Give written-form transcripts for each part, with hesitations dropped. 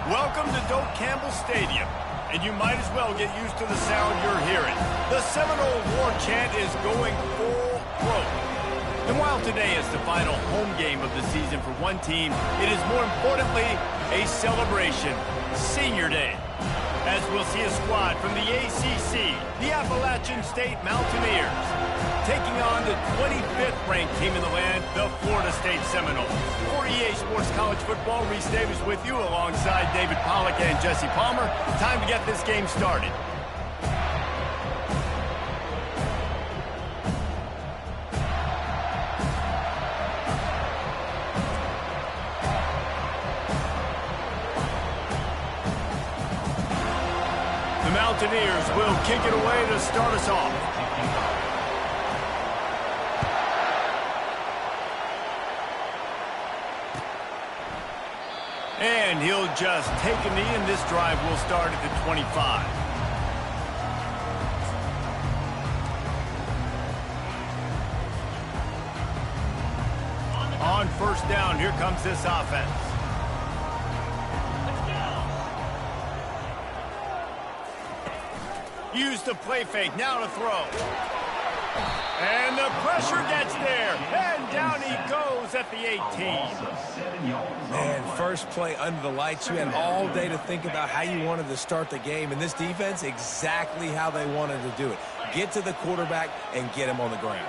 Welcome to Doak Campbell Stadium, and you might as well get used to the sound you're hearing. The Seminole War Chant is going full throat. And while today is the final home game of the season for one team, it is more importantly a celebration, Senior Day, as we'll see a squad from the ACC, the Appalachian State Mountaineers, taking on the 25th ranked team in the land, the Florida State Seminoles. For EA Sports College Football, Reese Davis with you alongside David Pollack and Jesse Palmer. Time to get this game started. The Mountaineers will kick it away to start us off. And he'll just take a knee, and this drive will start at the 25. On first down, here comes this offense. Use the play fake, now to throw. And the pressure gets there, and down he goes at the 18. Man, first play under the lights. You had all day to think about how you wanted to start the game, and this defense, exactly how they wanted to do it. Get to the quarterback and get him on the ground.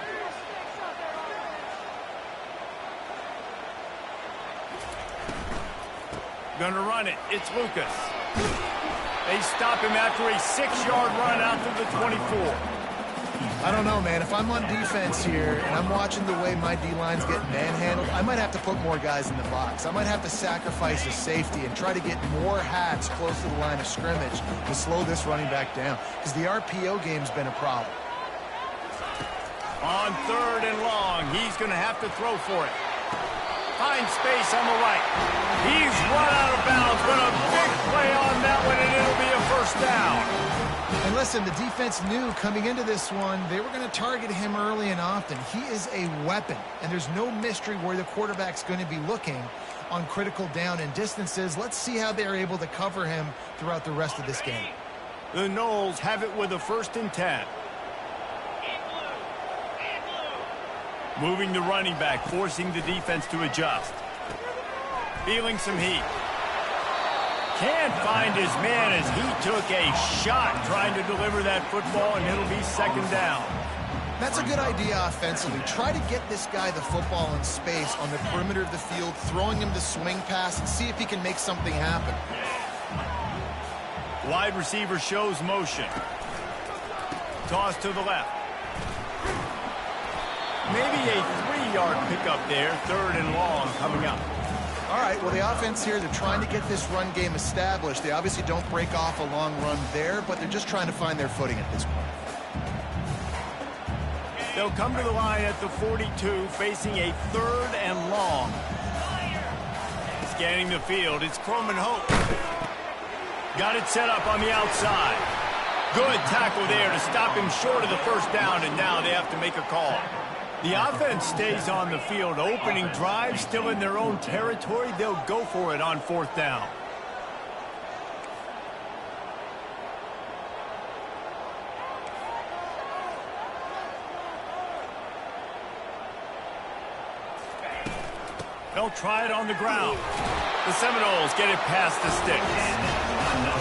Gonna run it, it's Lucas. They stop him after a 6-yard run out to the 24. I don't know, man. If I'm on defense here and I'm watching the way my D-line's getting manhandled, I might have to put more guys in the box. I might have to sacrifice a safety and try to get more hats close to the line of scrimmage to slow this running back down, because the RPO game's been a problem. On third and long, he's going to have to throw for it. Finds space on the right. He's run out of bounds, but a big play on that one, and it'll be a first down. And listen, the defense knew coming into this one, they were going to target him early and often. He is a weapon, and there's no mystery where the quarterback's going to be looking on critical down and distances. Let's see how they're able to cover him throughout the rest of this game. The Noles have it with a 1st and 10. Moving the running back, forcing the defense to adjust. Feeling some heat. Can't find his man as he took a shot trying to deliver that football, and it'll be 2nd down. That's a good idea offensively. Try to get this guy the football in space on the perimeter of the field, throwing him the swing pass, and see if he can make something happen. Wide receiver shows motion. Toss to the left. Maybe a 3-yard pickup there, 3rd and long coming up. All right, well, the offense here, they're trying to get this run game established. They obviously don't break off a long run there, but they're just trying to find their footing at this point. They'll come to the line at the 42, facing a 3rd and long. Scanning the field, it's Croman Hope. Got it set up on the outside. Good tackle there to stop him short of the first down, and now they have to make a call. The offense stays on the field. Opening drive, still in their own territory. They'll go for it on 4th down. They'll try it on the ground. The Seminoles get it past the sticks.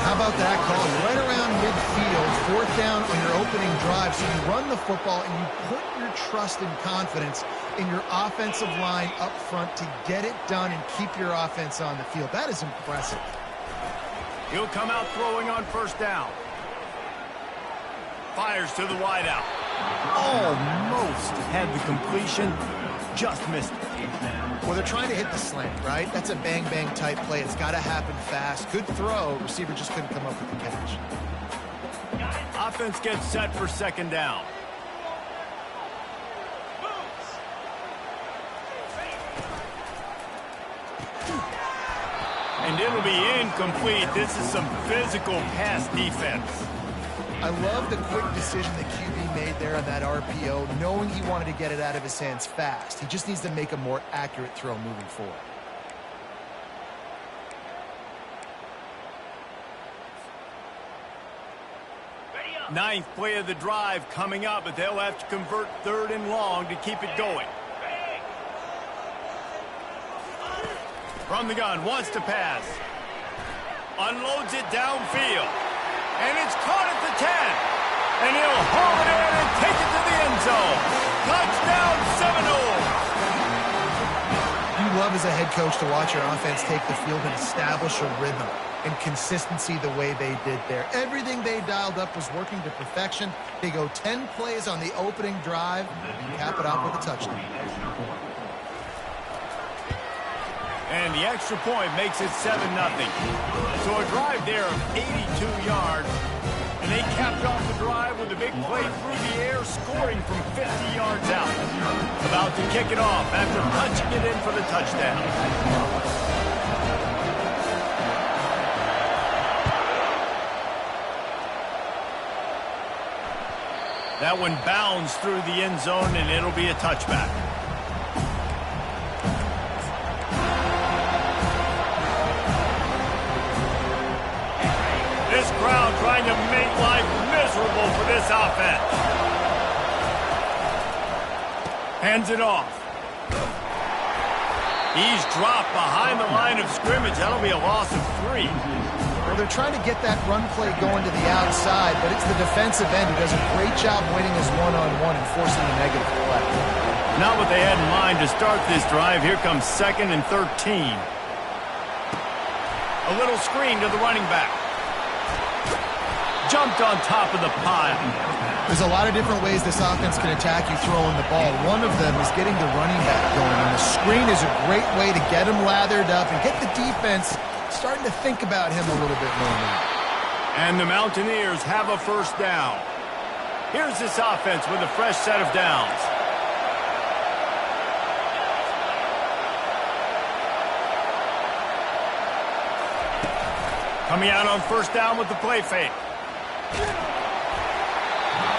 How about that call? Right around midfield, 4th down on your opening drive. So you run the football and you put your trust and confidence in your offensive line up front to get it done and keep your offense on the field. That is impressive. He'll come out throwing on 1st down. Fires to the wideout. Almost had the completion. Just missed it. Well, they're trying to hit the slant, right? That's a bang-bang type play. It's got to happen fast. Good throw. Receiver just couldn't come up with the catch. Offense gets set for 2nd down. And it'll be incomplete. This is some physical pass defense. I love the quick decision that QB made there on that RPO, knowing he wanted to get it out of his hands fast. He just needs to make a more accurate throw moving forward. Ninth play of the drive coming up, but they'll have to convert 3rd and long to keep it going. From the gun, wants to pass. Unloads it downfield. And it's caught at the 10. And he'll haul it in and take it to the end zone. Touchdown, Seminoles. You love as a head coach to watch your offense take the field and establish a rhythm and consistency the way they did there. Everything they dialed up was working to perfection. They go 10 plays on the opening drive and cap it off with a touchdown. And the extra point makes it 7-0. So a drive there of 82 yards. And they capped off the drive with a big play through the air, scoring from 50 yards out. About to kick it off after punching it in for the touchdown. That one bounds through the end zone, and it'll be a touchback. This crowd trying to make life miserable for this offense. Hands it off. He's dropped behind the line of scrimmage. That'll be a loss of 3. Well, they're trying to get that run play going to the outside, but it's the defensive end who does a great job winning his one-on-one and forcing the negative play. Not what they had in mind to start this drive. Here comes 2nd and 13. A little screen to the running back. Jumped on top of the pile. There's a lot of different ways this offense can attack you throwing the ball. One of them is getting the running back going, and the screen is a great way to get him lathered up and get the defense starting to think about him a little bit more now. And the Mountaineers have a first down. Here's this offense with a fresh set of downs. Coming out on first down with the play fake.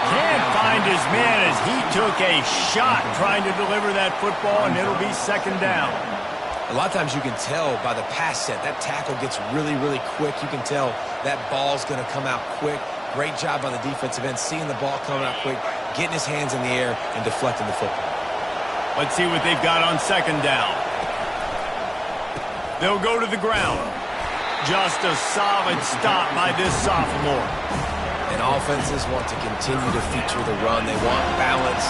Can't find his man as he took a shot trying to deliver that football, and it'll be 2nd down. A lot of times you can tell by the pass set, that tackle gets really, really quick. You can tell that ball's going to come out quick. Great job by the defensive end, seeing the ball coming out quick, getting his hands in the air, and deflecting the football. Let's see what they've got on 2nd down. They'll go to the ground. Just a solid stop by this sophomore. And offenses want to continue to feature the run. They want balance.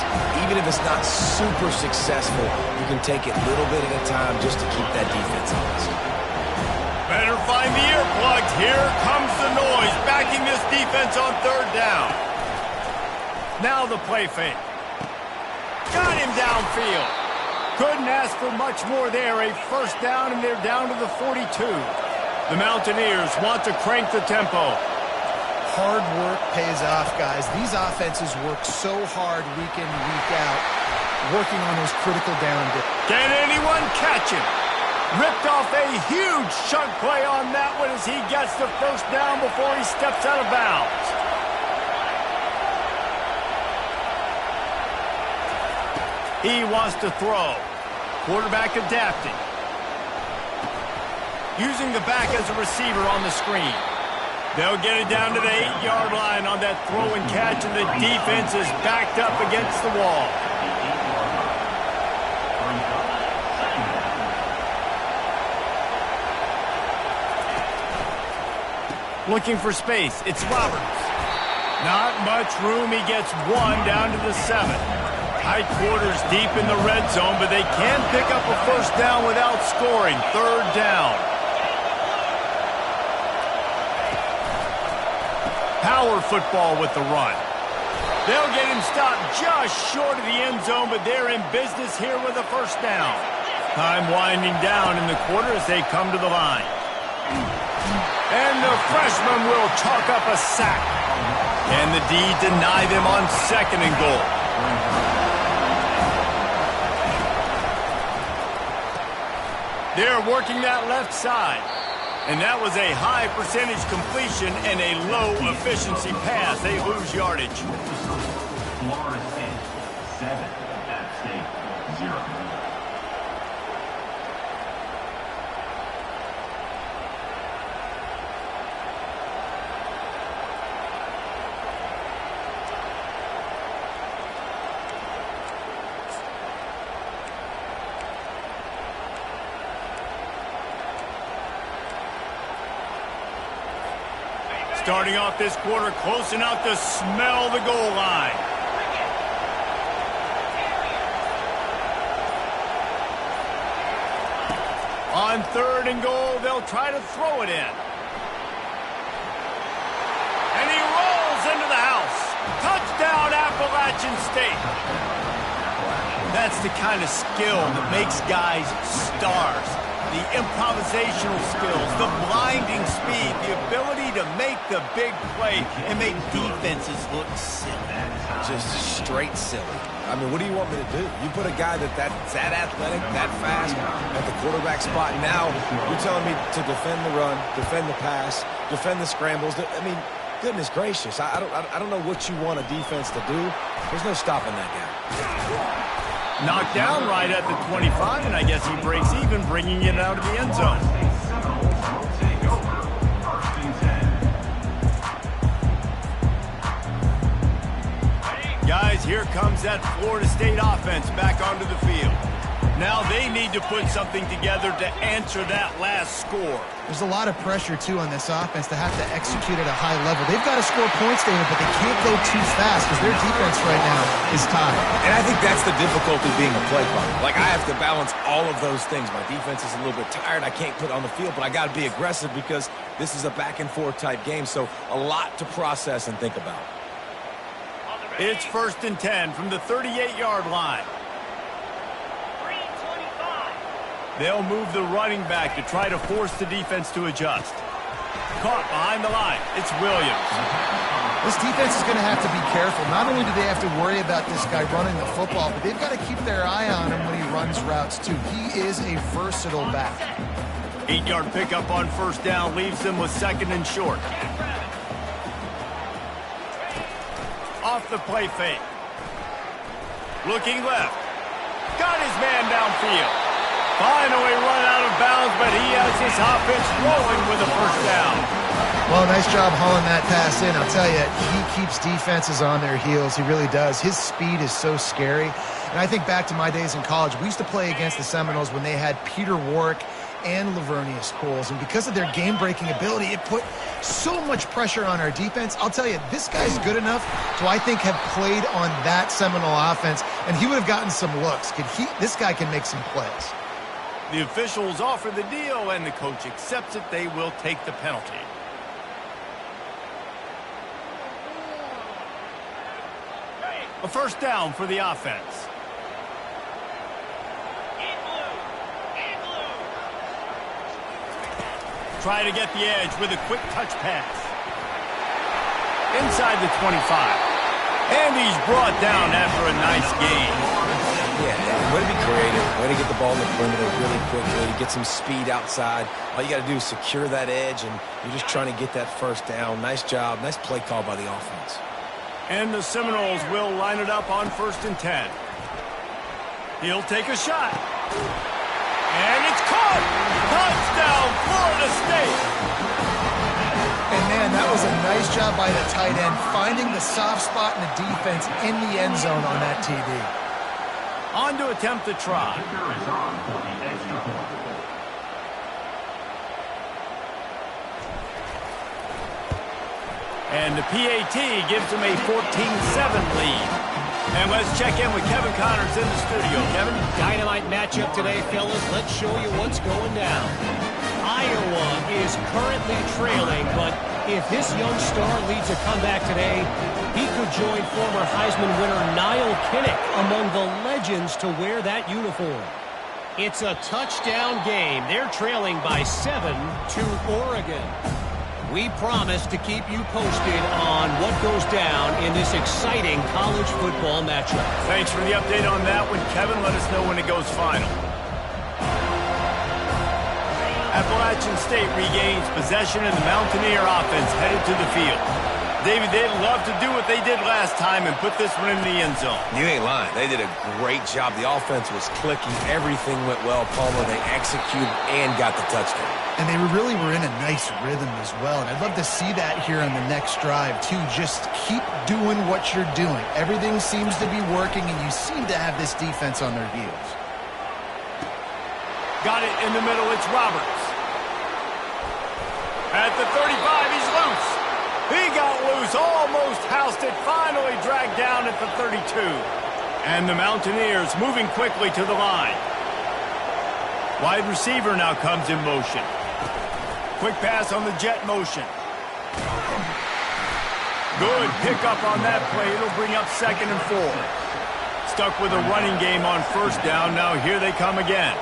Even if it's not super successful, you can take it little bit at a time just to keep that defense honest. Better find the earplugs. Here comes the noise, backing this defense on 3rd down. Now the play fake. Got him downfield. Couldn't ask for much more there. A first down, and they're down to the 42. The Mountaineers want to crank the tempo. Hard work pays off, guys. These offenses work so hard week in, week out, working on those critical down days. Can anyone catch him? Ripped off a huge chunk play on that one as he gets the first down before he steps out of bounds. He wants to throw. Quarterback adapting. Using the back as a receiver on the screen. They'll get it down to the 8-yard line on that throw and catch, and the defense is backed up against the wall. Looking for space. It's Roberts. Not much room. He gets 1 down to the 7. High quarters deep in the red zone, but they can pick up a first down without scoring. 3rd down. Power football with the run. They'll get him stopped just short of the end zone, but they're in business here with a first down. Time winding down in the quarter as they come to the line. And the freshman will chalk up a sack. And the D deny them on 2nd and goal. They're working that left side. And that was a high percentage completion and a low efficiency pass. They lose yardage. Florida State, 7. App State, 0. Starting off this quarter close enough to smell the goal line. On 3rd and goal, they'll try to throw it in. And he rolls into the house. Touchdown, Appalachian State. That's the kind of skill that makes guys stars. The improvisational skills, the blinding speed, the ability to make the big play and make defenses look silly. Just straight silly. I mean, what do you want me to do? You put a guy that's that athletic, that fast at the quarterback spot. Now you're telling me to defend the run, defend the pass, defend the scrambles. I mean, goodness gracious. I don't know what you want a defense to do. There's no stopping that guy. Knocked down right at the 25, and I guess he breaks even, bringing it out of the end zone. Guys, here comes that Florida State offense back onto the field. Now they need to put something together to answer that last score. There's a lot of pressure, too, on this offense to have to execute at a high level. They've got to score points, David, but they can't go too fast because their defense right now is tied. And I think that's the difficulty being a play caller. Like, I have to balance all of those things. My defense is a little bit tired. I can't put it on the field, but I got to be aggressive because this is a back-and-forth type game, so a lot to process and think about. It's 1st and 10 from the 38-yard line. They'll move the running back to try to force the defense to adjust. Caught behind the line. It's Williams. This defense is going to have to be careful. Not only do they have to worry about this guy running the football, but they've got to keep their eye on him when he runs routes, too. He is a versatile back. 8-yard pickup on 1st down leaves them with 2nd and short. Off the play fake. Looking left. Got his man downfield. Finally run out of bounds, but he has his offense rolling with a 1st down. Well, nice job hauling that pass in. I'll tell you, he keeps defenses on their heels. He really does. His speed is so scary. And I think back to my days in college, we used to play against the Seminoles when they had Peter Warrick and Lavernius Coles. And because of their game-breaking ability, it put so much pressure on our defense. I'll tell you, this guy's good enough to, I think, have played on that Seminole offense, and he would have gotten some looks. This guy can make some plays. The officials offer the deal, and the coach accepts it. They will take the penalty. A 1st down for the offense. Try to get the edge with a quick touch pass. Inside the 25. And he's brought down after a nice gain. Yeah, way to be creative, way to get the ball in the perimeter really quickly, get some speed outside. All you got to do is secure that edge, and you're just trying to get that 1st down. Nice job, nice play call by the offense. And the Seminoles will line it up on 1st and 10. He'll take a shot. And it's caught! Touchdown, Florida State! And, man, that was a nice job by the tight end, finding the soft spot in the defense in the end zone on that TD. On to attempt the try. And the PAT gives them a 14-7 lead. And let's check in with Kevin Connors in the studio. Kevin? Dynamite matchup today, fellas. Let's show you what's going down. Iowa is currently trailing, but if this young star leads a comeback today, he could join former Heisman winner Niall Kinnick among the legends to wear that uniform. It's a touchdown game. They're trailing by 7 to Oregon. We promise to keep you posted on what goes down in this exciting college football matchup. Thanks for the update on that one, Kevin. Let us know when it goes final. Appalachian State regains possession, and the Mountaineer offense headed to the field. David, they'd love to do what they did last time and put this one in the end zone. You ain't lying. They did a great job. The offense was clicking. Everything went well. Palmer, they executed and got the touchdown. And they really were in a nice rhythm as well. And I'd love to see that here on the next drive, too. Just keep doing what you're doing. Everything seems to be working, and you seem to have this defense on their heels. Got it in the middle. It's Roberts. At the 35, he's loose. He got loose, almost housed it, finally dragged down at the 32. And the Mountaineers moving quickly to the line. Wide receiver now comes in motion. Quick pass on the jet motion. Good pickup on that play. It'll bring up 2nd and 4. Stuck with a running game on 1st down. Now here they come again.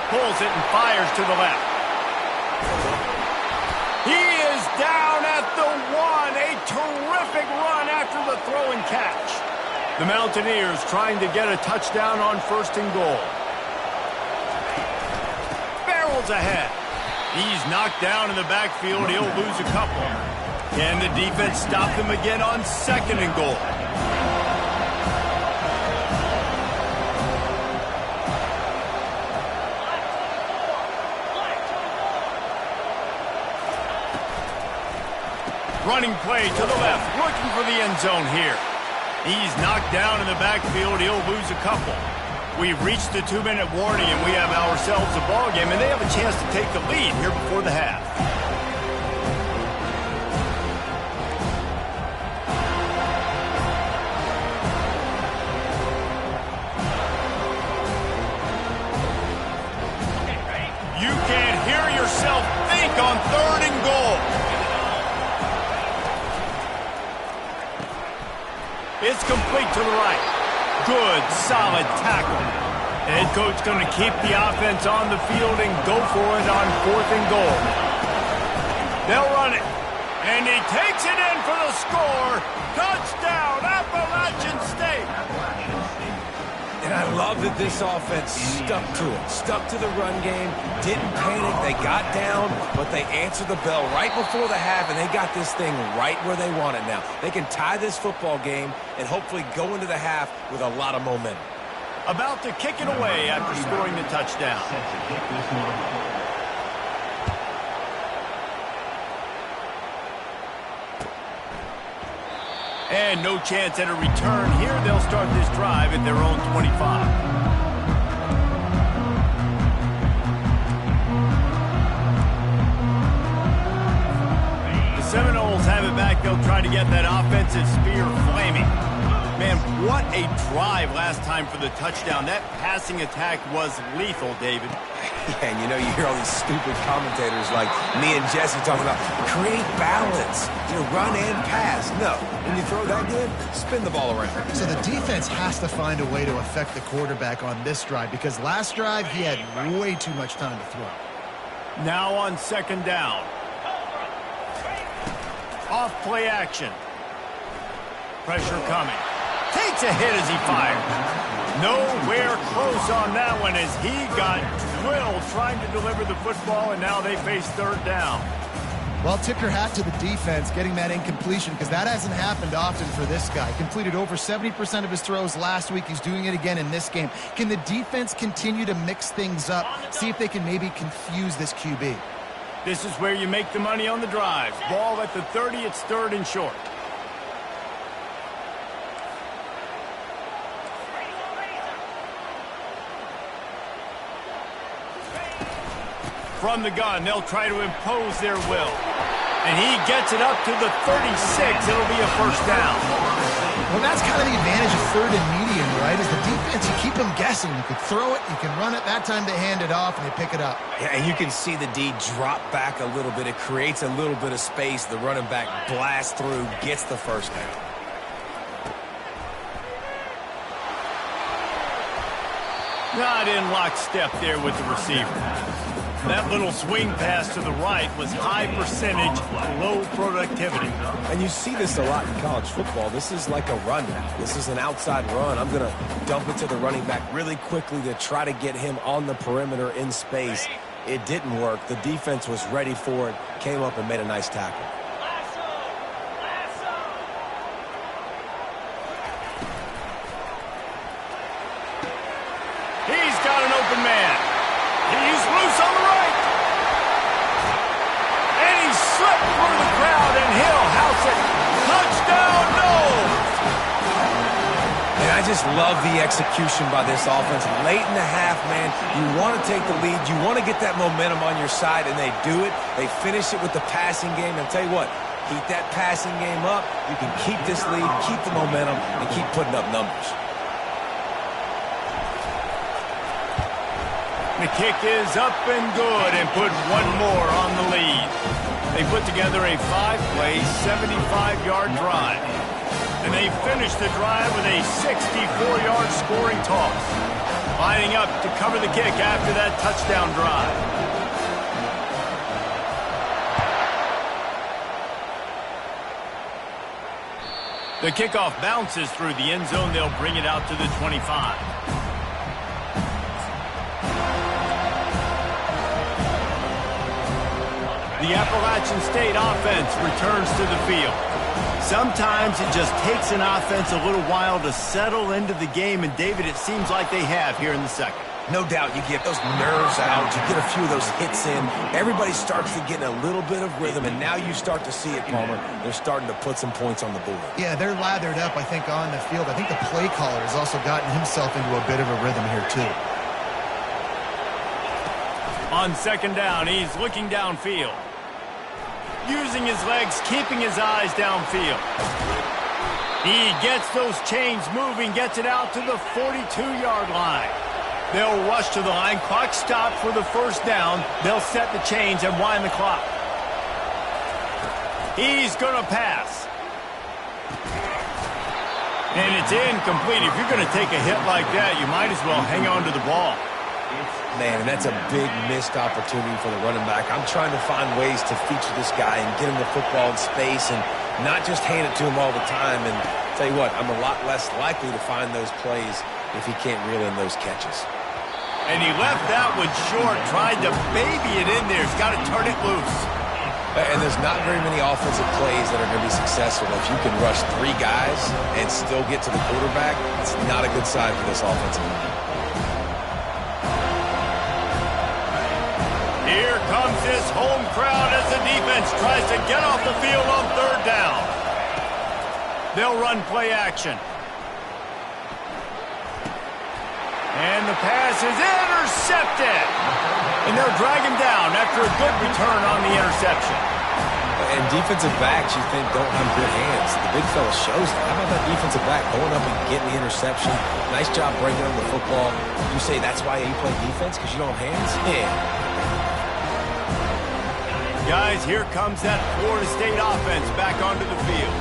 Pulls it and fires to the left. He is down at the 1. A terrific run after the throw and catch. The Mountaineers trying to get a touchdown on 1st and goal. Barrels ahead. He's knocked down in the backfield. He'll lose a couple. Can the defense stop them again on 2nd and goal? Running play to the left, looking for the end zone here. He's knocked down in the backfield. He'll lose a couple. We've reached the 2-minute warning, and we have ourselves a ball game, and they have a chance to take the lead here before the half. You can't hear yourself think on 3rd and goal. It's complete to the right. Good, solid tackle. The head coach going to keep the offense on the field and go for it on 4th and goal. They'll run it. And he takes it in for the score. Touchdown, Appalachian State. And I love that this offense stuck to it. Stuck to the run game. Didn't panic. They got down, but they answered the bell right before the half, and they got this thing right where they want it now. They can tie this football game and hopefully go into the half with a lot of momentum. About to kick it away after scoring the touchdown. And no chance at a return here. They'll start this drive at their own 25. The Seminoles have it back. They'll try to get that offensive spear flaming. Man, what a drive last time for the touchdown. That passing attack was lethal, David. Yeah, and you know, you hear all these stupid commentators like me and Jesse talking about create balance, run and pass. No, when you throw that good, spin the ball around. So the defense has to find a way to affect the quarterback on this drive because last drive he had way too much time to throw. Now on 2nd down. Off play action. Pressure coming. Takes a hit as he fires. Nowhere close on that one as he got drilled trying to deliver the football, and now they face 3rd down. Well, tip your hat to the defense getting that incompletion because that hasn't happened often for this guy. Completed over 70% of his throws last week. He's doing it again in this game. Can the defense continue to mix things up? See if they can maybe confuse this QB. This is where you make the money on the drives. Ball at the 30, it's 3rd and short. From the gun, they'll try to impose their will. And he gets it up to the 36. It'll be a 1st down. Well, that's kind of the advantage of 3rd and medium, right? Is the defense, you keep them guessing. You can throw it, you can run it. That time they hand it off and they pick it up. Yeah, and you can see the D drop back a little bit. It creates a little bit of space. The running back blasts through, gets the 1st down. Not in lockstep there with the receiver. That little swing pass to the right was high percentage, low productivity. And you see this a lot in college football. This is like a run now. This is an outside run. I'm going to dump it to the running back really quickly to try to get him on the perimeter in space. It didn't work. The defense was ready for it, came up and made a nice tackle. He's got an open man. He's loose on the right. And he slipped through the crowd, and he'll house it. Touchdown, Noles! And I just love the execution by this offense. Late in the half, man, you want to take the lead. You want to get that momentum on your side, and they do it. They finish it with the passing game. And I'll tell you what, keep that passing game up. You can keep this lead, keep the momentum, and keep putting up numbers. The kick is up and good and put one more on the lead. They put together a 5-play, 75-yard drive. And they finish the drive with a 64-yard scoring toss. Lining up to cover the kick after that touchdown drive. The kickoff bounces through the end zone. They'll bring it out to the 25. The Appalachian State offense returns to the field. Sometimes it just takes an offense a little while to settle into the game, and David, it seems like they have here in the second. No doubt, you get those nerves out, you get a few of those hits in, everybody starts to get in a little bit of rhythm, and now you start to see it, Palmer. They're starting to put some points on the board. Yeah, they're lathered up, I think, on the field. I think the play caller has also gotten himself into a bit of a rhythm here, too. On second down, he's looking downfield. Using his legs, keeping his eyes downfield. He gets those chains moving, gets it out to the 42-yard line. They'll rush to the line. Clock stopped for the first down. They'll set the chains and wind the clock. He's going to pass. And it's incomplete. If you're going to take a hit like that, you might as well hang on to the ball. Man, and that's a big missed opportunity for the running back. I'm trying to find ways to feature this guy and get him the football in space and not just hand it to him all the time. And tell you what, I'm a lot less likely to find those plays if he can't reel in those catches. And he left that one short, tried to baby it in there. He's got to turn it loose. And there's not very many offensive plays that are going to be successful. If you can rush 3 guys and still get to the quarterback, it's not a good sign for this offensive line. Here comes this home crowd as the defense tries to get off the field on third down. They'll run play action. And the pass is intercepted. And they'll drag him down after a good return on the interception. And defensive backs, you think, don't have good hands. The big fella shows that. How about that defensive back going up and getting the interception? Nice job breaking up the football. You say that's why you play defense, because you don't have hands? Yeah. Guys, here comes that Florida State offense back onto the field.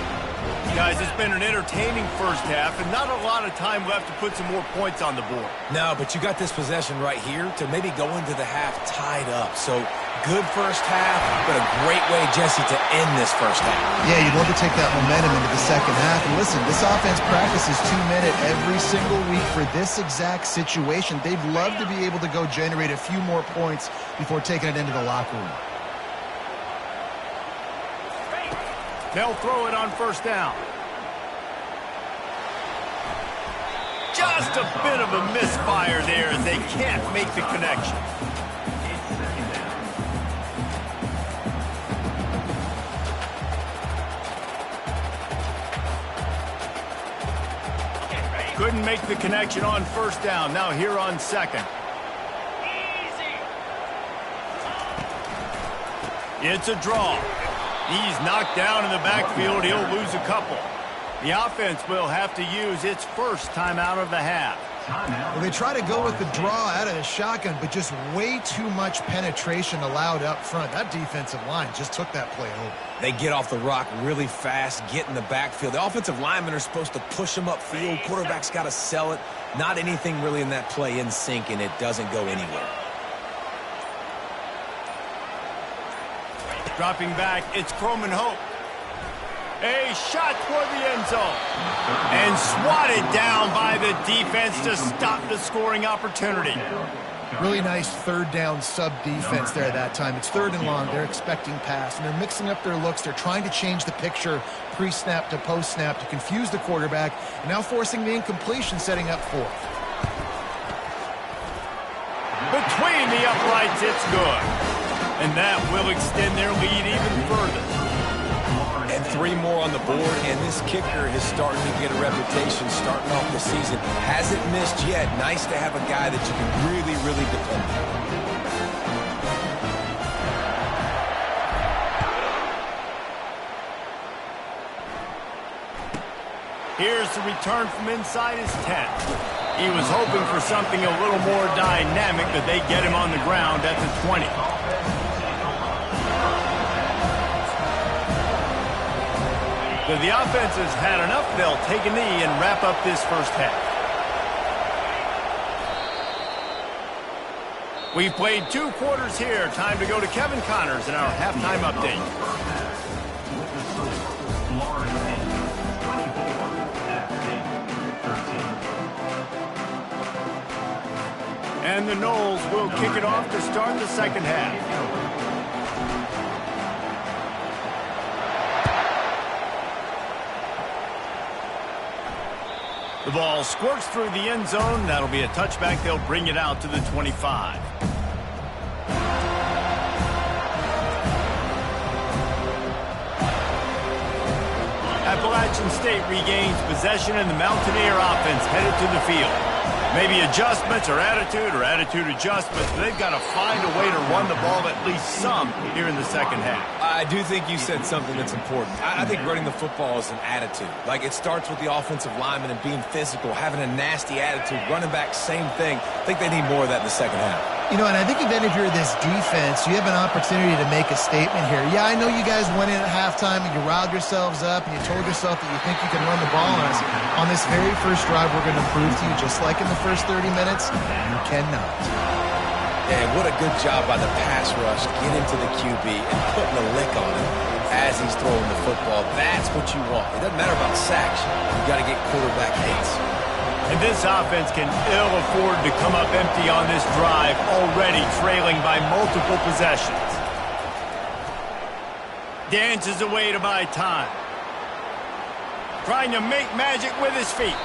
Guys, it's been an entertaining first half and not a lot of time left to put some more points on the board. No, but you got this possession right here to maybe go into the half tied up. So good first half, but a great way, Jesse, to end this first half. Yeah, you'd love to take that momentum into the second half. And listen, this offense practices 2-minute every single week for this exact situation. They'd love to be able to go generate a few more points before taking it into the locker room. They'll throw it on first down. Just a bit of a misfire there as they can't make the connection. Couldn't make the connection on first down. Now here on second. It's a draw. He's knocked down in the backfield. He'll lose a couple. The offense will have to use its first timeout of the half. Well, they try to go with the draw out of the shotgun, but just way too much penetration allowed up front. That defensive line just took that play over. They get off the rock really fast, get in the backfield. The offensive linemen are supposed to push them upfield. Quarterback's got to sell it. Not anything really in that play in sync, and it doesn't go anywhere. Dropping back, it's Croman Hope. A shot toward the end zone. And swatted down by the defense to stop the scoring opportunity. Really nice third down sub-defense there that time. It's third and long. They're expecting pass, and they're mixing up their looks. They're trying to change the picture pre-snap to post-snap to confuse the quarterback, and now forcing the incompletion, setting up fourth. Between the uprights, it's good. And that will extend their lead even further. And 3 more on the board, and this kicker is starting to get a reputation starting off the season. Hasn't missed yet. Nice to have a guy that you can really, really depend on. Here's the return from inside his 10. He was hoping for something a little more dynamic, but they get him on the ground at the 20. So the offense has had enough. They'll take a knee and wrap up this first half. We've played 2 quarters here. Time to go to Kevin Connors in our halftime update. And the Noles will kick it off to start the second half. The ball squirts through the end zone. That'll be a touchback. They'll bring it out to the 25. Appalachian State regains possession, and the Mountaineer offense headed to the field. Maybe adjustments or attitude adjustments, but they've got to find a way to run the ball at least some here in the second half. I do think you said something that's important. I think running the football is an attitude. Like, it starts with the offensive lineman and being physical, having a nasty attitude. Running back, same thing. I think they need more of that in the second half. You know, and I think even if you're this defense, you have an opportunity to make a statement here. Yeah, I know you guys went in at halftime and you riled yourselves up and you told yourself that you think you can run the ball on us. On this very first drive, we're going to prove to you, just like in the first 30 minutes, you cannot. And what a good job by the pass rush, getting to the QB and putting a lick on him as he's throwing the football. That's what you want. It doesn't matter about sacks. You got to get quarterback hits. And this offense can ill afford to come up empty on this drive, already trailing by multiple possessions. Dances away to buy time. Trying to make magic with his feet.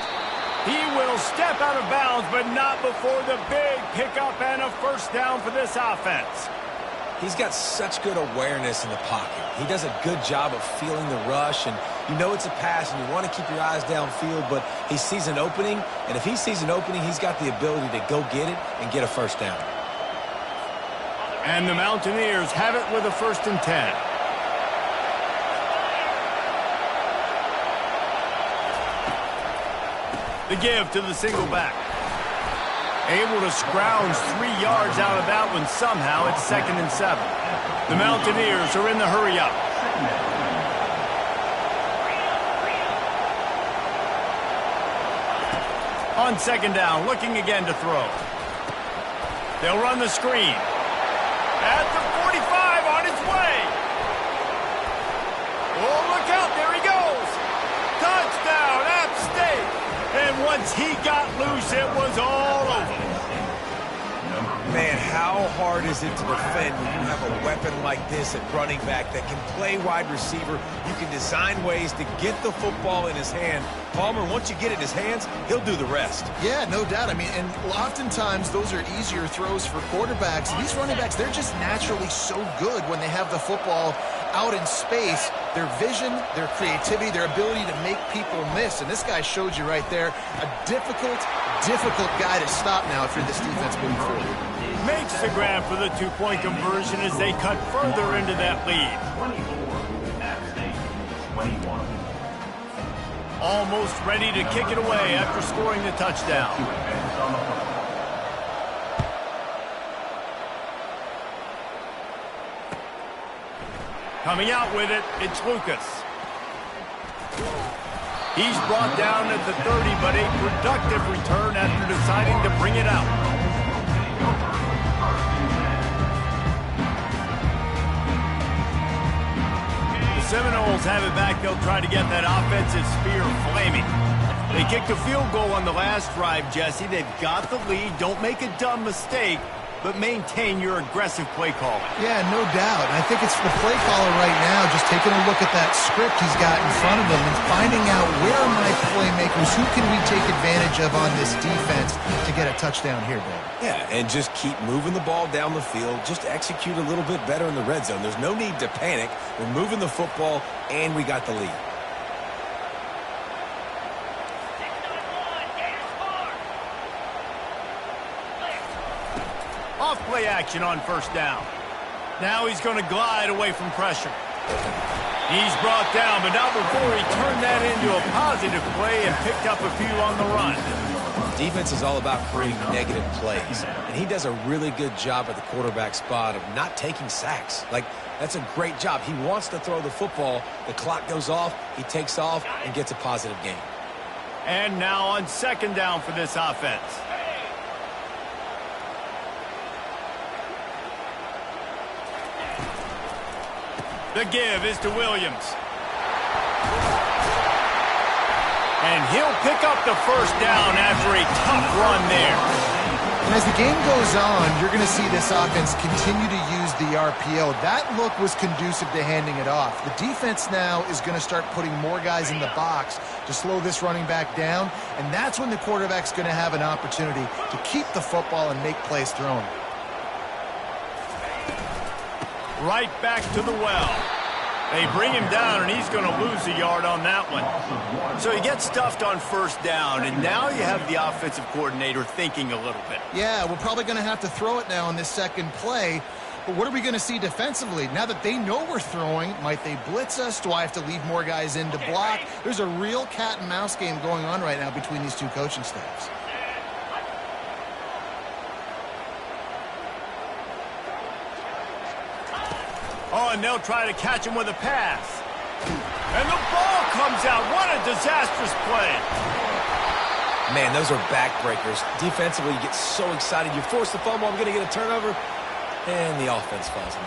He will step out of bounds, but not before the big pickup and a first down for this offense. He's got such good awareness in the pocket. He does a good job of feeling the rush, and you know it's a pass, and you want to keep your eyes downfield, but he sees an opening, and if he sees an opening, he's got the ability to go get it and get a first down. And the Mountaineers have it with a 1st and 10. The give to the single back. Able to scrounge 3 yards out of that one somehow. It's 2nd and 7. The Mountaineers are in the hurry up. On 2nd down, looking again to throw. They'll run the screen. At the 45, on its way. Oh, look out, there he goes. Touchdown, App State. And once he got loose, it was all over. Man, how hard is it to defend when you have a weapon like this at running back that can play wide receiver? You can design ways to get the football in his hand. Palmer, once you get it in his hands, he'll do the rest. Yeah, no doubt. I mean, and oftentimes those are easier throws for quarterbacks. These running backs, they're just naturally so good when they have the football out in space. Their vision, their creativity, their ability to make people miss. And this guy showed you right there, a difficult guy to stop now if you're this defense moving forward. Makes the grab for the 2-point conversion as they cut further into that lead. 24, App State, 21. Almost ready to kick it away after scoring the touchdown. Coming out with it, it's Lucas. He's brought down at the 30, but a productive return after deciding to bring it out. The Seminoles have it back. They'll try to get that offensive spear flaming. They kicked a field goal on the last drive, Jesse. They've got the lead. Don't make a dumb mistake. but maintain your aggressive play calling. Yeah, no doubt. And I think it's the play caller right now just taking a look at that script he's got in front of him and finding out where are my playmakers, who can we take advantage of on this defense to get a touchdown here, Ben. Yeah, and just keep moving the ball down the field. Just execute a little bit better in the red zone. There's no need to panic. We're moving the football, and we got the lead. Off play action on first down. Now he's going to glide away from pressure. He's brought down, but not before he turned that into a positive play and picked up a few on the run. Defense is all about creating negative plays, and he does a really good job at the quarterback spot of not taking sacks. Like, that's a great job. He wants to throw the football. The clock goes off, he takes off, and gets a positive gain. And now on second down for this offense. The give is to Williams. And he'll pick up the first down after a tough run there. And as the game goes on, you're going to see this offense continue to use the RPO. That look was conducive to handing it off. The defense now is going to start putting more guys in the box to slow this running back down, and that's when the quarterback's going to have an opportunity to keep the football and make plays throwing. Right back to the well. They bring him down, and he's going to lose a yard on that one. So he gets stuffed on first down, and now you have the offensive coordinator thinking a little bit. Yeah, we're probably going to have to throw it now on this second play. But what are we going to see defensively? Now that they know we're throwing, might they blitz us? Do I have to leave more guys in to block? There's a real cat and mouse game going on right now between these two coaching staffs. Oh, and they'll try to catch him with a pass. And the ball comes out. What a disastrous play. Man, those are backbreakers. Defensively, you get so excited. You force the fumble, I'm going to get a turnover, and the offense falls in.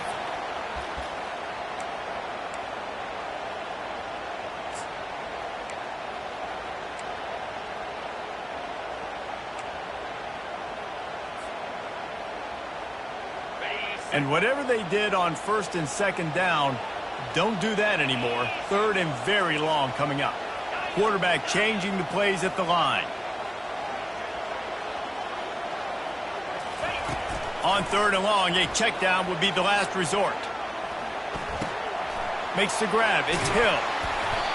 And whatever they did on first and second down, don't do that anymore. Third and very long coming up. Quarterback changing the plays at the line. On third and long, a check down would be the last resort. Makes the grab. It's Hill.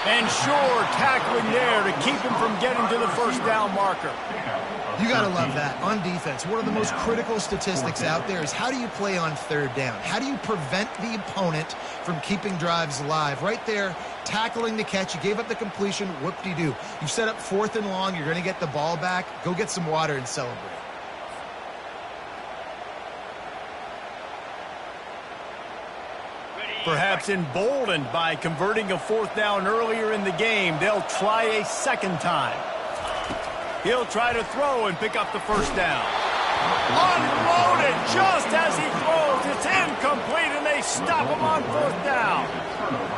And sure, tackling there to keep him from getting to the first down marker. You got to love that. On defense, one of the most critical statistics out there is how do you play on third down? How do you prevent the opponent from keeping drives alive? Right there, tackling the catch. You gave up the completion. Whoop-de-doo. You've set up fourth and long. You're going to get the ball back. Go get some water and celebrate. Perhaps emboldened by converting a fourth down earlier in the game, they'll try a second time. He'll try to throw and pick up the first down. Unloaded just as he throws. It's incomplete, and they stop him on fourth down.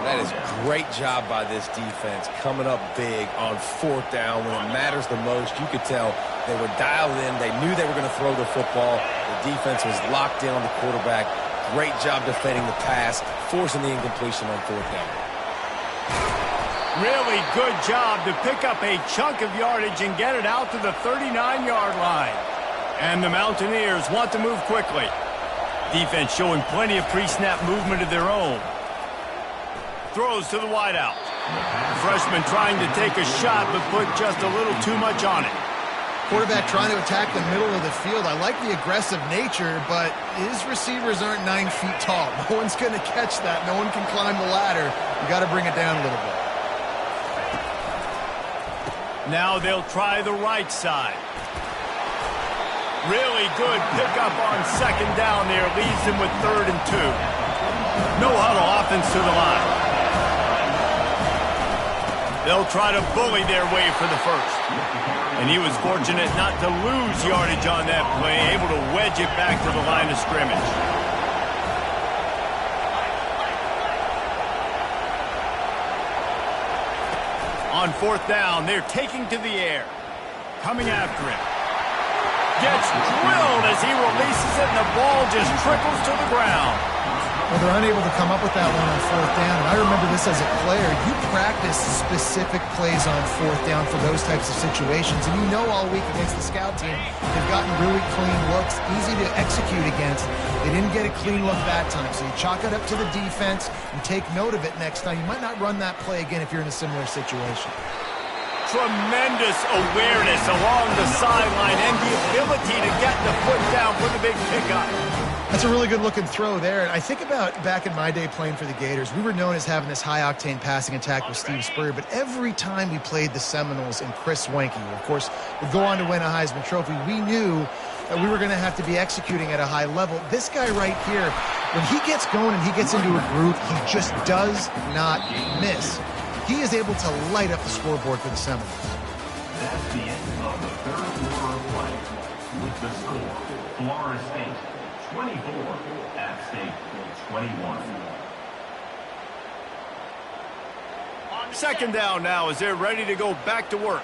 That is great job by this defense, coming up big on fourth down when it matters the most. You could tell they were dialed in. They knew they were going to throw the football. The defense was locked in on the quarterback. Great job defending the pass, forcing the incompletion on fourth down. Really good job to pick up a chunk of yardage and get it out to the 39-yard line. And the Mountaineers want to move quickly. Defense showing plenty of pre-snap movement of their own. Throws to the wideout. Freshman trying to take a shot, but put just a little too much on it. Quarterback trying to attack the middle of the field. I like the aggressive nature, but his receivers aren't 9 feet tall. No one's going to catch that. No one can climb the ladder. You got to bring it down a little bit. Now they'll try the right side. Really good pickup on second down there. Leaves them with 3rd and 2. No huddle offense to the line. They'll try to bully their way for the first. And he was fortunate not to lose yardage on that play, able to wedge it back to the line of scrimmage. On fourth down, they're taking to the air. Coming after him. Gets drilled as he releases it, and the ball just trickles to the ground. Well, they're unable to come up with that one on fourth down. And I remember this as a player. You practice specific plays on fourth down for those types of situations. And you know all week against the scout team, they've gotten really clean looks, easy to execute against. They didn't get a clean look that time. So you chalk it up to the defense and take note of it next time. You might not run that play again if you're in a similar situation. Tremendous awareness along the sideline and the ability to get the foot down for the big pickup. That's a really good-looking throw there. And I think about back in my day playing for the Gators, we were known as having this high-octane passing attack with Steve Spurrier, but every time we played the Seminoles and Chris Wenke, who, of course, would go on to win a Heisman Trophy, we knew that we were going to have to be executing at a high level. This guy right here, when he gets going and he gets into a groove, he just does not miss. He is able to light up the scoreboard for the Seminoles. That's the end of the third quarter of play. With the score, Florida State 24, App State 21. Second down now as they're ready to go back to work.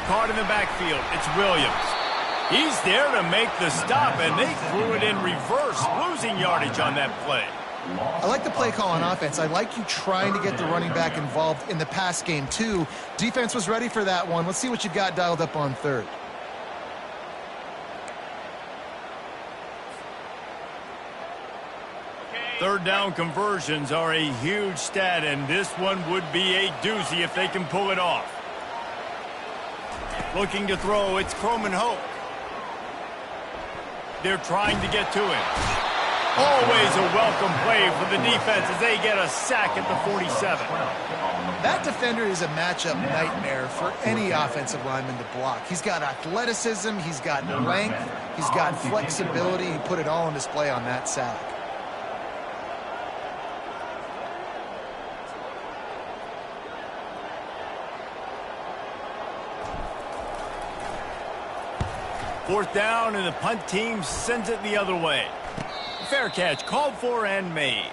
Caught in the backfield, it's Williams. He's there to make the stop, and they threw it in reverse, losing yardage on that play. I like the play call on offense. I like you trying to get the running back involved in the pass game, too. Defense was ready for that one. Let's see what you've got dialed up on third. Third down conversions are a huge stat, and this one would be a doozy if they can pull it off. Looking to throw, it's Croman Hope. They're trying to get to him. Always a welcome play for the defense as they get a sack at the 47. That defender is a matchup nightmare for any offensive lineman to block. He's got athleticism, he's got length, he's got flexibility. He put it all on display on that sack. Fourth down, and the punt team sends it the other way. Fair catch called for and made.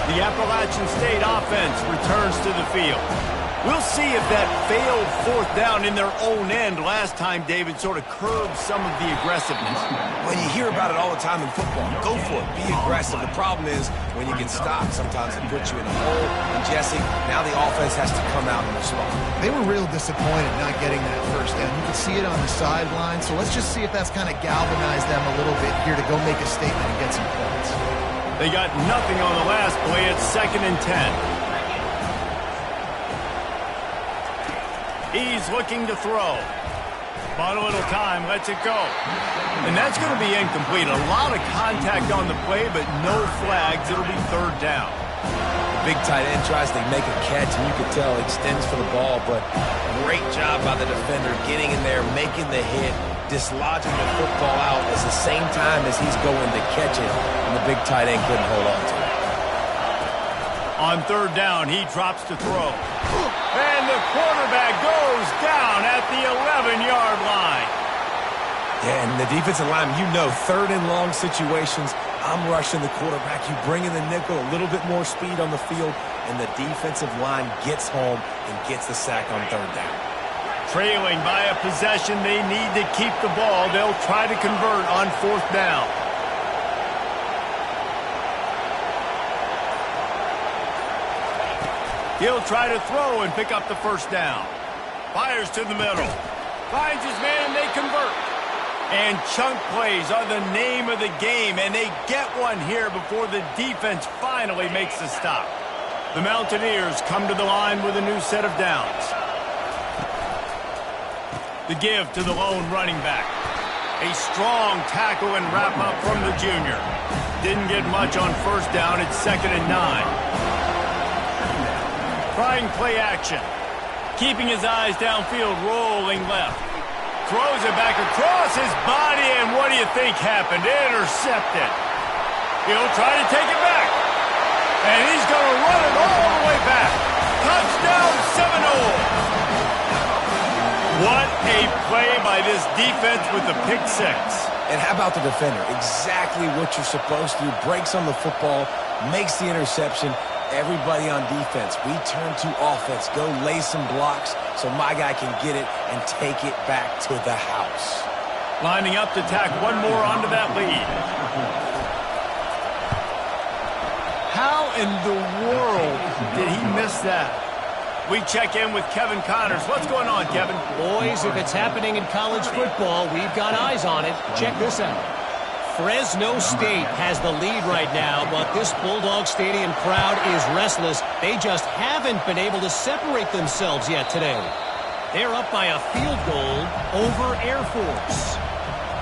The Appalachian State offense returns to the field. We'll see if that failed fourth down in their own end last time, David, sort of curbed some of the aggressiveness. Well, you hear about it all the time in football. Go for it. Be aggressive. The problem is when you get stopped, sometimes it puts you in a hole. And, Jesse, now the offense has to come out and respond. They were real disappointed not getting that first down. You could see it on the sideline. So let's just see if that's kind of galvanized them a little bit here to go make a statement and get some points. They got nothing on the last play. It's 2nd and 10. He's looking to throw. Bought a little time, lets it go. And that's going to be incomplete. A lot of contact on the play, but no flags. It'll be 3rd down. The big tight end tries to make a catch, and you can tell he extends for the ball, but great job by the defender getting in there, making the hit, dislodging the football out at the same time as he's going to catch it, and the big tight end couldn't hold on to it. On 3rd down, he drops to throw. And the quarterback goes down at the 11-yard line. Yeah, and the defensive line, you know, 3rd and long situations, I'm rushing the quarterback. You bring in the nickel, a little bit more speed on the field, and the defensive line gets home and gets the sack on 3rd down. Trailing by a possession, they need to keep the ball. They'll try to convert on 4th down. He'll try to throw and pick up the 1st down. Fires to the middle. Finds his man, and they convert. And chunk plays are the name of the game, and they get one here before the defense finally makes the stop. The Mountaineers come to the line with a new set of downs. The give to the lone running back. A strong tackle and wrap-up from the junior. Didn't get much on 1st down. It's 2nd and 9. Trying play action. Keeping his eyes downfield, rolling left. Throws it back across his body, and what do you think happened? Intercepted. He'll try to take it back. And he's going to run it all the way back. Touchdown, Seminoles! What a play by this defense with the pick six. And how about the defender? Exactly what you're supposed to do. Breaks on the football, makes the interception. Everybody on defense, we turn to offense. Go lay some blocks so my guy can get it and take it back to the house. Lining up to tack one more onto that lead. How in the world did he miss that? We check in with Kevin Connors. What's going on, Kevin? Boys, if it's happening in college football, we've got eyes on it. Check this out. Fresno State has the lead right now, but this Bulldog Stadium crowd is restless. They just haven't been able to separate themselves yet today. They're up by a field goal over Air Force.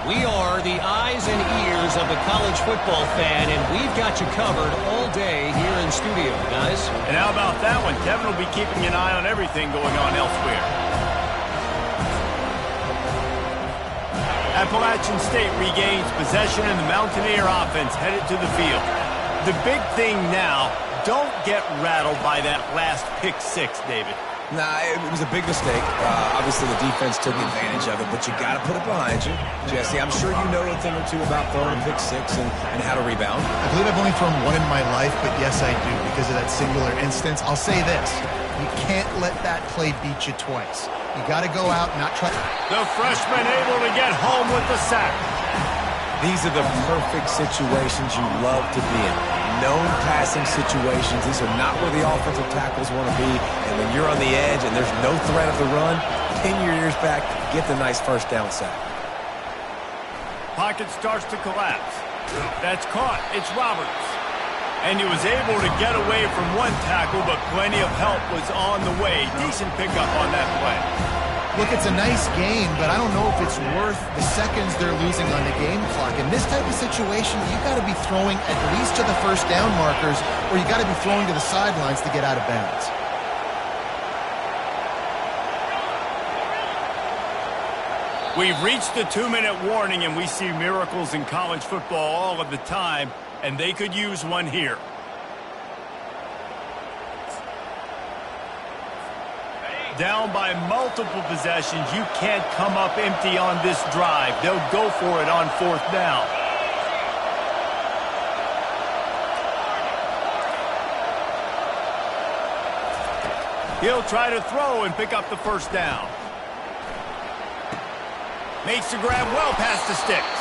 We are the eyes and ears of the college football fan, and we've got you covered all day here in studio, guys. And how about that one? Kevin will be keeping an eye on everything going on elsewhere. Appalachian State regains possession and the Mountaineer offense headed to the field. The big thing now, don't get rattled by that last pick six, David. Nah, it was a big mistake. Obviously, the defense took advantage of it, but you got to put it behind you. Jesse, I'm sure you know a thing or two about throwing a pick six and how to rebound. I believe I've only thrown one in my life, but yes, I do because of that singular instance. I'll say this. You can't let that play beat you twice. You got to go out and not try. The freshman able to get home with the sack. These are the perfect situations you love to be in. Known passing situations. These are not where the offensive tackles want to be. And when you're on the edge and there's no threat of the run, pin your ears back, get the nice first down sack. Pocket starts to collapse. That's caught. It's Roberts. And he was able to get away from one tackle, but plenty of help was on the way. Decent pickup on that play. Look, it's a nice game, but I don't know if it's worth the seconds they're losing on the game clock. In this type of situation, you got to be throwing at least to the first down markers, or you got to be throwing to the sidelines to get out of bounds. We've reached the 2-minute warning, and we see miracles in college football all of the time, and they could use one here. Down by multiple possessions, you can't come up empty on this drive. They'll go for it on fourth down. He'll try to throw and pick up the first down. Makes the grab well past the sticks.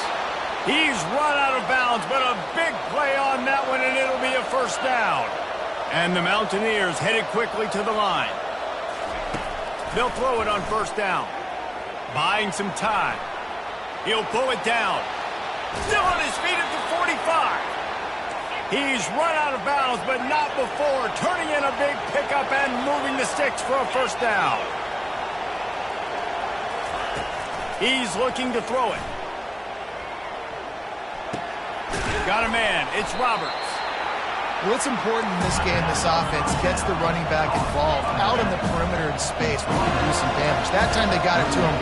He's run out of bounds, but a big play on that one, and it'll be a first down. And the Mountaineers headed quickly to the line. They'll throw it on first down. Buying some time. He'll pull it down. Still on his feet at the 45. He's run out of bounds, but not before. Turning in a big pickup and moving the sticks for a first down. He's looking to throw it. Got a man. It's Roberts. What's important in this game, this offense gets the running back involved out in the perimeter in space where he can do some damage. That time they got it to him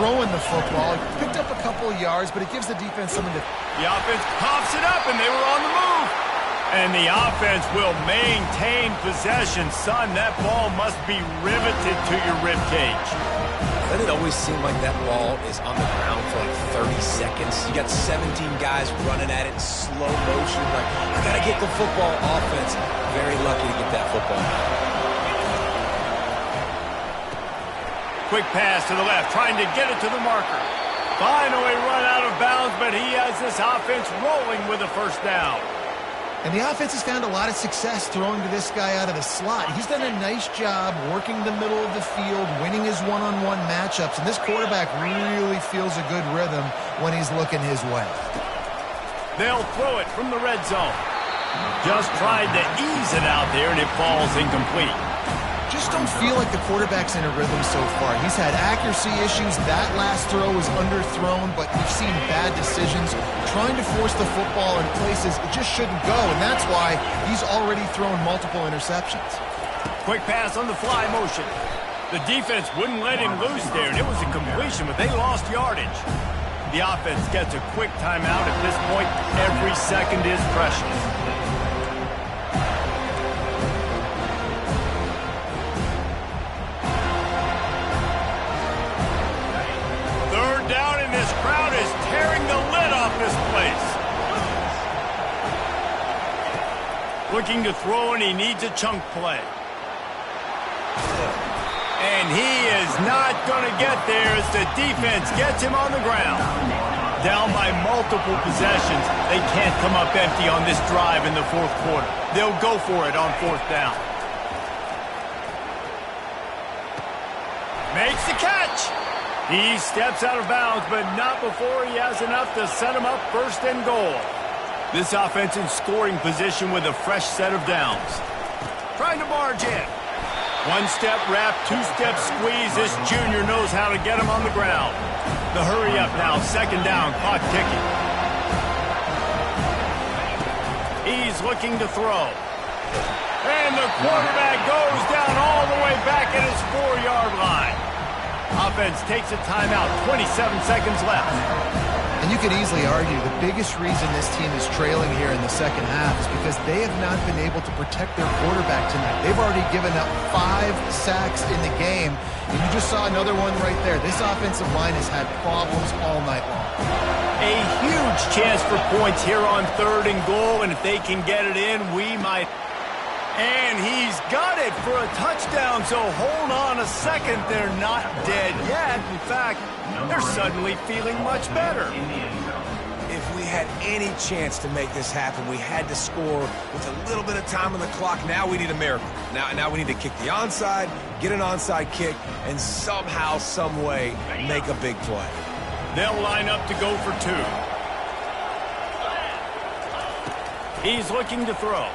throwing the football. He picked up a couple of yards, but it gives the defense something to... The offense pops it up, and they were on the move. And the offense will maintain possession. Son, that ball must be riveted to your ribcage. Doesn't it always seem like that ball is on the ground for like 30 seconds? You got 17 guys running at it in slow motion. Like, I got to get the football. Offense, very lucky to get that football. Quick pass to the left, trying to get it to the marker. Finally run out of bounds, but he has this offense rolling with a first down. And the offense has found a lot of success throwing to this guy out of the slot. He's done a nice job working the middle of the field, winning his one-on-one matchups, and this quarterback really feels a good rhythm when he's looking his way. They'll throw it from the red zone. Just tried to ease it out there, and it falls incomplete. Just don't feel like the quarterback's in a rhythm so far. He's had accuracy issues. That last throw was underthrown, but we've seen bad decisions. Trying to force the football in places it just shouldn't go, and that's why he's already thrown multiple interceptions. Quick pass on the fly motion. The defense wouldn't let him loose there, and it was a completion, but they lost yardage. The offense gets a quick timeout. At this point, every second is precious. Looking to throw, and he needs a chunk play. And he is not going to get there as the defense gets him on the ground. Down by multiple possessions. They can't come up empty on this drive in the fourth quarter. They'll go for it on fourth down. Makes the catch. He steps out of bounds, but not before he has enough to set him up first and goal. This offense in scoring position with a fresh set of downs. Trying to barge in. One-step wrap, two-step squeeze. This junior knows how to get him on the ground. The hurry up now, second down, clock ticking. He's looking to throw. And the quarterback goes down all the way back at his 4-yard line. Offense takes a timeout, 27 seconds left. And you could easily argue the biggest reason this team is trailing here in the second half is because they have not been able to protect their quarterback tonight. They've already given up 5 sacks in the game, and you just saw another one right there. This offensive line has had problems all night long. A huge chance for points here on third and goal, and if they can get it in, we might. And he's got it for a touchdown, so hold on a second. They're not dead yet. In fact, they're suddenly feeling much better. If we had any chance to make this happen, we had to score with a little bit of time on the clock. Now we need a miracle. Now we need to kick the onside, get an onside kick, and somehow, some way, make a big play. They'll line up to go for 2. He's looking to throw.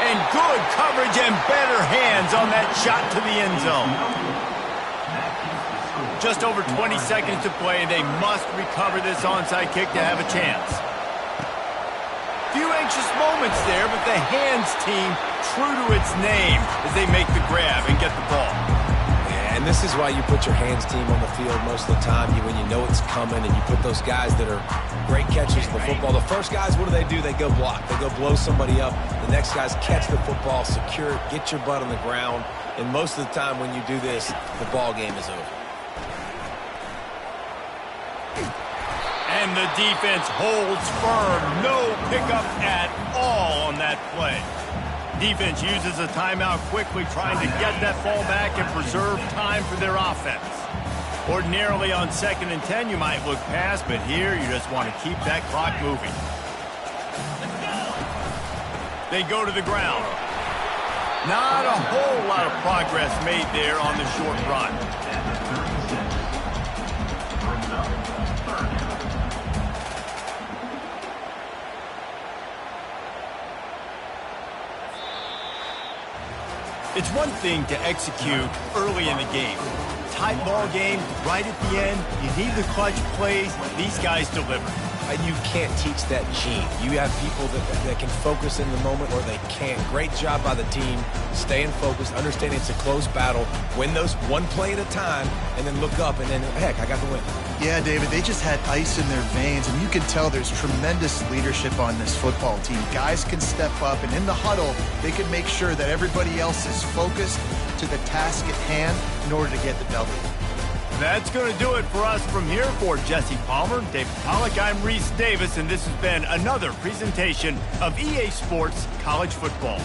And good coverage and better hands on that shot to the end zone. Just over 20 seconds to play, and they must recover this onside kick to have a chance. Few anxious moments there, but the hands team true to its name as they make the grab and get the ball. And this is why you put your hands team on the field most of the time, when you know it's coming, and you put those guys that are great catchers of the football. The first guys, what do? They go block. They go blow somebody up. The next guys catch the football, secure it, get your butt on the ground. And most of the time when you do this, the ball game is over. And the defense holds firm. No pickup at all on that play. Defense uses a timeout quickly, trying to get that ball back and preserve time for their offense. Ordinarily on 2nd and 10, you might look past, but here you just want to keep that clock moving. They go to the ground. Not a whole lot of progress made there on the short run. It's one thing to execute early in the game. Tight ball game, right at the end, you need the clutch plays. These guys deliver. And you can't teach that gene. You have people that can focus in the moment or they can't. Great job by the team, staying focused, understanding it's a close battle, win those one play at a time, and then look up, and then, heck, I got the win. Yeah, David, they just had ice in their veins, and you can tell there's tremendous leadership on this football team. Guys can step up, and in the huddle, they can make sure that everybody else is focused to the task at hand in order to get the W. That's going to do it for us from here. For Jesse Palmer, David Pollack, I'm Reese Davis, and this has been another presentation of EA Sports College Football.